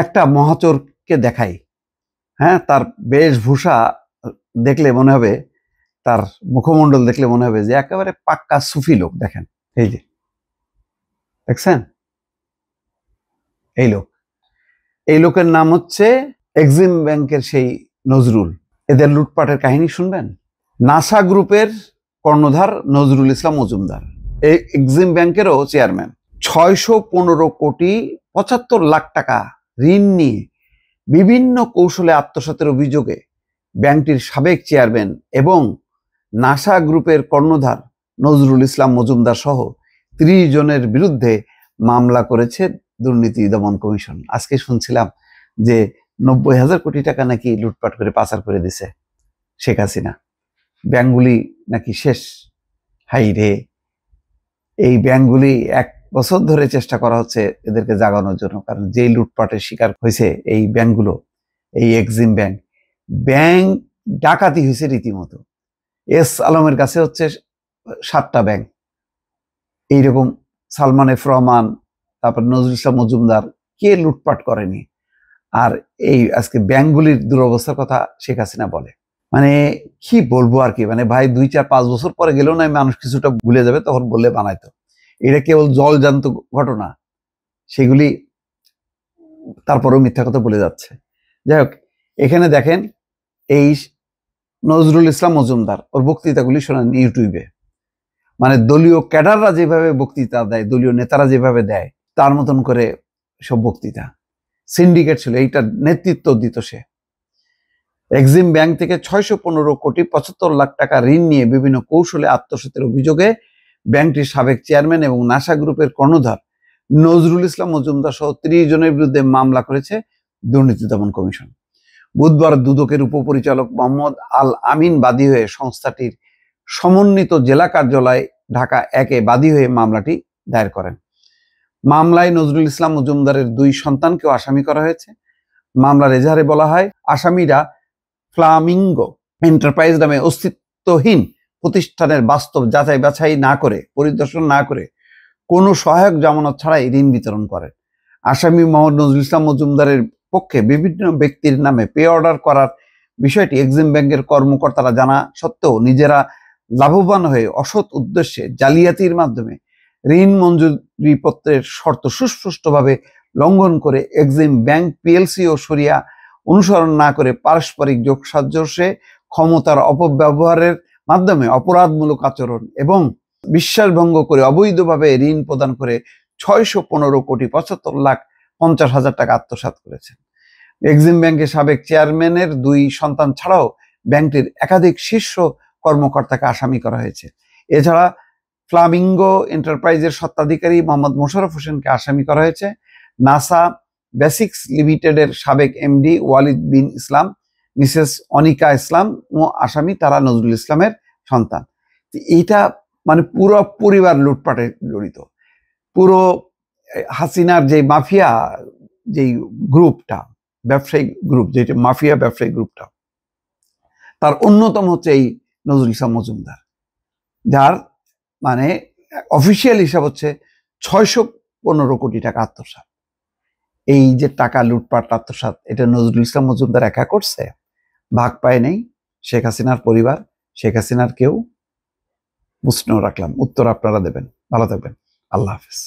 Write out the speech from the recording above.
একটা মহাচোরকে দেখাই, হ্যাঁ, তার বেশভূষা দেখলে মনে হবে, তার মুখমণ্ডল দেখলে মনে হবে যে একেবারে পাক্কা সুফি লোক। দেখেন, এই যে দেখছেন, এই লোকের নাম হচ্ছে এক্সিম ব্যাংকের সেই নজরুল। এদের লুটপাটের কাহিনী শুনবেন। নাসা গ্রুপের কর্ণধার নজরুল ইসলাম মজুমদার, এই এক্সিম ব্যাংকেরও চেয়ারম্যান। 615,75,00,000 টাকা ঋণ নিয়ে বিভিন্ন কৌশলে আত্মসাতের অভিযোগে ব্যাংকটির সাবেক চেয়ারম্যান এবং নাসা গ্রুপের কর্ণধার নজরুল ইসলাম মজুমদার সহ 30 জনের বিরুদ্ধে মামলা করেছে দুর্নীতি দমন কমিশন। আজকে শুনছিলাম যে 90,000 কোটি টাকা নাকি লুটপাট করে পাচার করে দিছে শেখ হাসিনা। ব্যাংকগুলি নাকি শেষ। হাই রে, এই ব্যাংকগুলি 1 বছর ধরে চেষ্টা করা হচ্ছে এদেরকে জাগানোর জন্য, কারণ যেই লুটপাটের শিকার হয়েছে এই ব্যাংকগুলো, এই এক্সিম ব্যাংক ডাকাতি হয়েছে রীতিমতো। এস আলমের কাছে হচ্ছে 7টা ব্যাংক, এইরকম সালমান এফ রহমান, তারপর নজরুল ইসলাম মজুমদার, কে লুটপাট করেনি? আর এই আজকে ব্যাংকগুলির দুরবস্থার কথা শেখ হাসিনা বলে। মানে কি বলবো আর কি, মানে ভাই 2, 4, 5 বছর পরে গেলেও না মানুষ কিছুটা ভুলে যাবে, তখন বললে বানাইতো। এটা কেবল জলজান্ত ঘটনা, সেগুলি তারপরেও মিথ্যা কথা বলে যাচ্ছে। যাই হোক, এখানে দেখেন এই নজরুল ইসলাম মজুমদার, ওর বক্তৃতাগুলি শোনেন ইউটিউবে। মানে দলীয় ক্যাডাররা যেভাবে বক্তৃতা দেয়, দলীয় নেতারা যেভাবে দেয়, তার মতন করে সব বক্তৃতা। সিন্ডিকেট ছিল, এইটার নেতৃত্ব দিত সে। এক্সিম ব্যাংক থেকে 615,75,00,000 টাকা ঋণ নিয়ে বিভিন্ন কৌশলে আত্মসাতের অভিযোগে ব্যাংকটির সাবেক চেয়ারম্যান এবং নাসা গ্রুপের কর্ণধার নজরুল ইসলাম মজুমদার সহ 30 জনের বিরুদ্ধে মামলা করেছে দুর্নীতি দমন কমিশন। বুধবার দুদকের উপপরিচালক মোহাম্মদ আল আমিন বাদী হয়ে সংস্থাটির সমন্বিত জেলা কার্যালয় ঢাকা 1-এ বাদী হয়ে মামলাটি দায়ের করেন। মামলায় নজরুল ইসলাম মজুমদারের 2 সন্তানকেও আসামি করা হয়েছে। মামলার এজাহারে বলা হয়, আসামিরা ফ্লামিঙ্গো এন্টারপ্রাইজ নামে অস্তিত্বহীন প্রতিষ্ঠানের বাস্তব যাচাই বাছাই না করে, পরিদর্শন না করে, কোনো সহায়ক জামানত ছাড়াই ঋণ বিতরণ করেন। আসামি মোহাম্মদ নজরুল ইসলাম মজুমদারের পক্ষে বিভিন্ন ব্যক্তির নামে পে অর্ডার করার বিষয়টি এক্সিম ব্যাংকের কর্মকর্তারা জানা সত্ত্বেও নিজেরা লাভবান হয়ে অসৎ উদ্দেশ্যে জালিয়াতির মাধ্যমে ঋণ মঞ্জুরি পত্রের শর্ত সুস্পষ্টভাবে লঙ্ঘন করে এক্সিম ব্যাংক পিএলসি ও শরিয়া অনুসরণ না করে পারস্পরিক যোগসাজশে ক্ষমতার অপব্যবহারের মাধ্যমে অপরাধমূলক আচরণ এবং বিশ্বাসভঙ্গ করে অবৈধভাবে ঋণ প্রদান করে 615,75,50,00,000 টাকা আত্মসাৎ করেছেন। এক্সিম ব্যাংকের সাবেক চেয়ারম্যানের 2 সন্তান ছাড়াও ব্যাংকটির একাধিক শীর্ষ কর্মকর্তাকে আসামি করা হয়েছে। এছাড়া ফ্লামিঙ্গো এন্টারপ্রাইজের স্বত্বাধিকারী মোহাম্মদ মোশাররফ হোসেনকে আসামি করা হয়েছে। নাসা বেসিক্স লিমিটেডের সাবেক এমডি ওয়ালিদ বিন ইসলাম, মিসেস অনিকা ইসলাম ও আসামি, তারা নজরুল ইসলামের সন্তান। এইটা মানে পুরো পরিবার লুটপাটে জড়িত। পুরো হাসিনার যে মাফিয়া, যেই গ্রুপটা, ব্যবসায়িক গ্রুপ, যেটা মাফিয়া ব্যবসায়িক গ্রুপটা, তার অন্যতম হচ্ছে এই নজরুল ইসলাম মজুমদার, যার মানে অফিসিয়াল হিসাব হচ্ছে 615 কোটি টাকা আত্মসাৎ। এই যে টাকা লুটপাট আত্মসাৎ, এটা নজরুল ইসলাম মজুমদার একা করছে? ভাগ পায় নেই শেখ হাসিনার পরিবার, শেখ হাসিনার কেউ? প্রশ্ন রাখলাম, উত্তর আপনারা দেবেন। ভালো থাকবেন, আল্লাহ হাফেজ।